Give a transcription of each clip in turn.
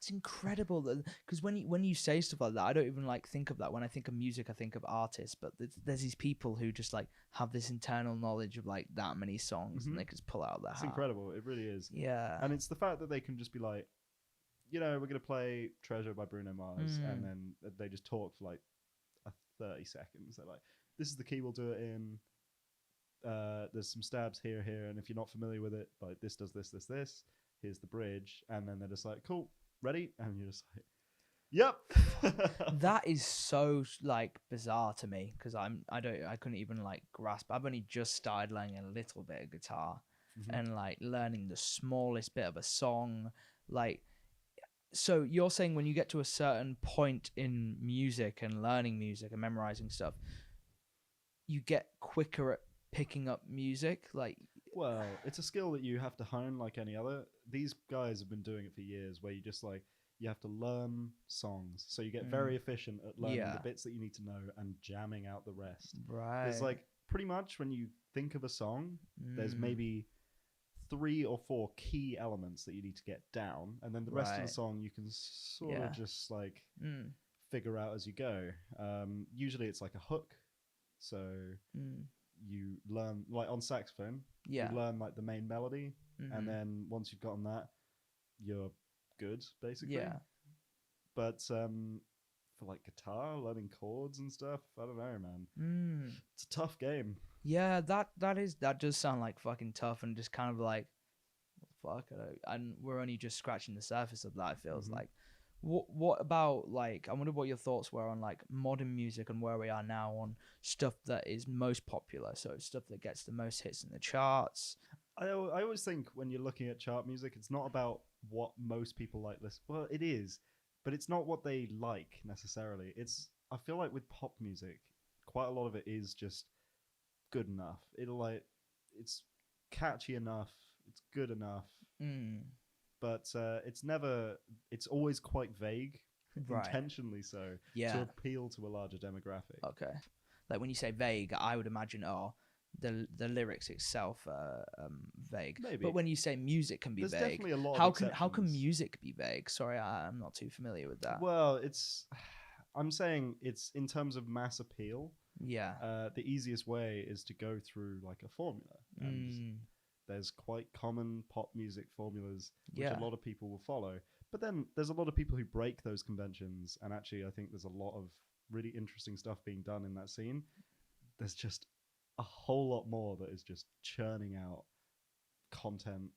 That's incredible. Because when you say stuff like that, I don't even like think of that. When I think of music, I think of artists. But there's these people who just like have this internal knowledge of like that many songs, and they can just pull it out of their It's hat. incredible. It really is. Yeah. And it's the fact that they can just be like, we're going to play Treasure by Bruno Mars. And then they just talk for like 30 seconds. They're like, this is the key we'll do it in. There's some stabs here. And if you're not familiar with it, like this does this. Here's the bridge. And then they're just like, cool, ready? And you're just like, yep. That is so like bizarre to me because I couldn't even like grasp. I've only just started learning a little bit of guitar and like learning the smallest bit of a song. Like, so you're saying when you get to a certain point in music and learning music and memorizing stuff, you get quicker at picking up music? Like, Well, it's a skill that you have to hone like any other. These guys have been doing it for years where you just like, you have to learn songs. So you get very efficient at learning the bits that you need to know and jamming out the rest. right. There's like pretty much when you think of a song, there's maybe 3 or 4 key elements that you need to get down. And then the rest of the song you can sort of just like figure out as you go. Usually it's like a hook. So you learn like on saxophone, you learn like the main melody. And then once you've gotten that, you're good basically. Yeah. But for like guitar, learning chords and stuff, I don't know, man. It's a tough game. Yeah, that does sound like fucking tough and just kind of like, fuck, and we're only just scratching the surface of that. It feels like. What about like? I wonder what your thoughts were on like modern music and where we are now on stuff that is most popular. So stuff that gets the most hits in the charts. I always think when you're looking at chart music, it's not about what most people like. Well, it is, but it's not what they like necessarily. I feel like with pop music, quite a lot of it is just good enough. It's catchy enough. It's good enough. But it's always quite vague, intentionally so, to appeal to a larger demographic. Okay. Like when you say vague, I would imagine, the lyrics itself are vague. Maybe. But when you say music can be There's vague, definitely a lot how of can exceptions. music be vague? Sorry, I'm not too familiar with that. Well, I'm saying it's in terms of mass appeal. Yeah. The easiest way is to go through like a formula. And there's quite common pop music formulas which a lot of people will follow. But then there's a lot of people who break those conventions. And actually, I think there's a lot of really interesting stuff being done in that scene. There's just a whole lot more that is just churning out content,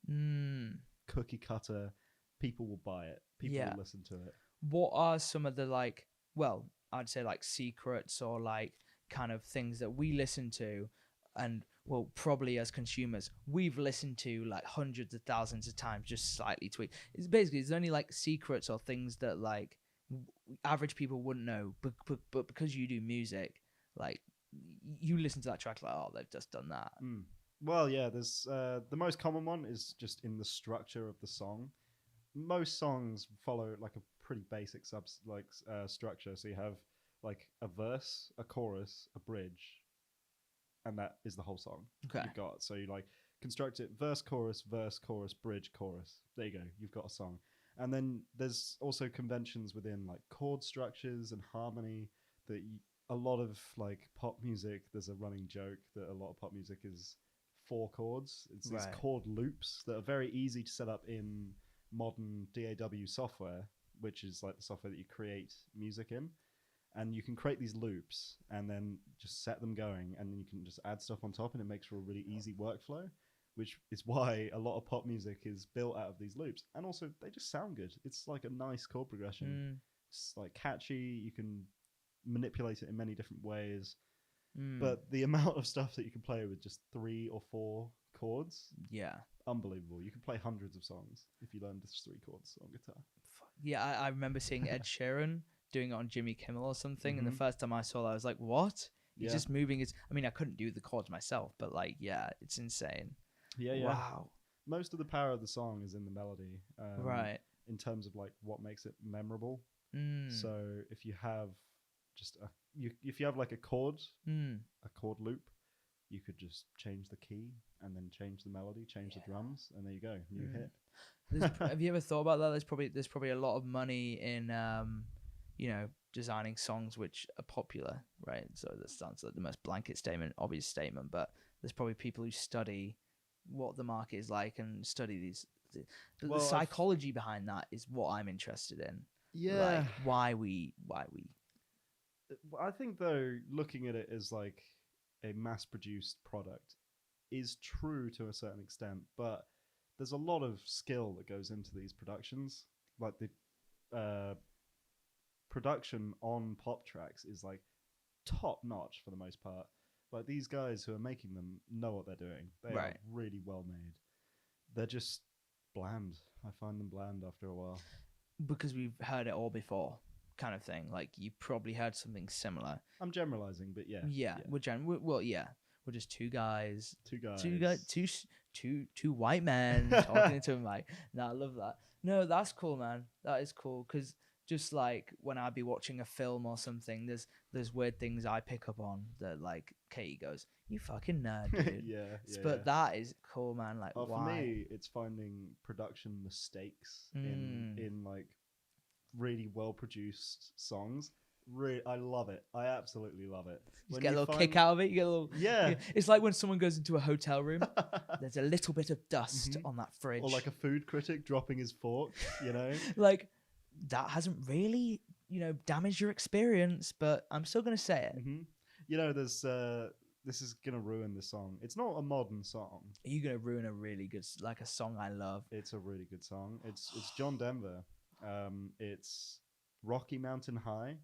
cookie cutter. People will buy it. People will listen to it. What are some of the like, well, I'd say like secrets or like kind of things that we listen to and well, probably as consumers, we've listened to like hundreds of thousands of times, just slightly tweaked. It's basically, there's only like secrets or things that like average people wouldn't know, but because you do music, like you listen to that track like, oh, they've just done that. Well, yeah, there's the most common one is just in the structure of the song. Most songs follow like a pretty basic structure. So you have like a verse, a chorus, a bridge, and that is the whole song. Okay. You've got, so you like construct it verse, chorus, bridge, chorus. There you go. You've got a song. And then there's also conventions within like chord structures and harmony that a lot of like pop music, there's a running joke that a lot of pop music is 4 chords. It's these chord loops that are very easy to set up in modern DAW software, which is like the software that you create music in. And you can create these loops and then just set them going, and then you can just add stuff on top, and it makes for a really easy workflow, which is why a lot of pop music is built out of these loops. And also, they just sound good. It's like a nice chord progression. It's like catchy. You can manipulate it in many different ways. But the amount of stuff that you can play with just 3 or 4 chords, unbelievable. You can play hundreds of songs if you learn just 3 chords on guitar. Yeah, I remember seeing Ed Sheeran doing it on Jimmy Kimmel or something, and the first time I saw that, I was like, what? He's just moving his... I mean, I couldn't do the chords myself, but like, yeah, it's insane. Yeah. Wow. Most of the power of the song is in the melody. In terms of like what makes it memorable. So if you have just if you have like a chord loop, you could just change the key and then change the melody, change the drums, and there you go, new hit. Have you ever thought about that? There's probably a lot of money in designing songs which are popular, right? So that sounds like the most blanket statement, obvious statement, but there's probably people who study what the market is like and study the psychology behind that is what I'm interested in. Yeah. Like why we. I think though, looking at it as like a mass-produced product is true to a certain extent, but there's a lot of skill that goes into these productions. Like the production on pop tracks is like top notch for the most part. Like these guys who are making them know what they're doing. They are really well made. They're just bland. I find them bland after a while. Because we've heard it all before, kind of thing. Like you probably heard something similar. I'm generalizing, but yeah. Yeah. We're just two guys. Two white men talking into a mic. No, I love that. No, that's cool, man. That is cool because just like when I'd be watching a film or something, there's weird things I pick up on that like Katie goes, "You fucking nerd, dude." But that is cool, man. Like, why? For me, it's finding production mistakes in like really well produced songs. I love it. I absolutely love it. You get a little kick out of it. You get a little. Yeah. It's like when someone goes into a hotel room. There's a little bit of dust on that fridge. Or like a food critic dropping his fork. You know. Like that hasn't really damaged your experience, but I'm still gonna say it. There's this is gonna ruin the song. It's not a modern song. Are you gonna ruin a really good a song I love? It's a really good song. It's John Denver. It's Rocky Mountain High.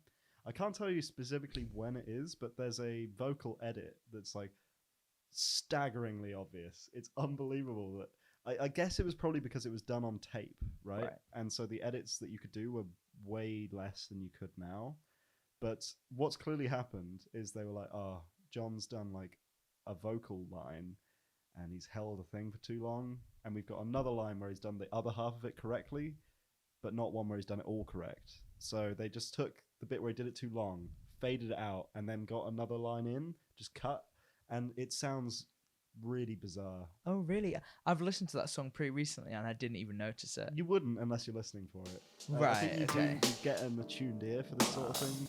I can't tell you specifically when it is, but there's a vocal edit that's like staggeringly obvious. It's unbelievable that I guess it was probably because it was done on tape, right? And so the edits that you could do were way less than you could now. But what's clearly happened is they were like, oh, John's done like a vocal line and he's held a thing for too long. And we've got another line where he's done the other half of it correctly, but not one where he's done it all correct. So they just took the bit where he did it too long, faded it out, and then got another line in, just cut. And it sounds really bizarre. Oh, really? I've listened to that song pretty recently and I didn't even notice it. You wouldn't unless you're listening for it. Right, I think you okay. do get an attuned ear for this sort of thing.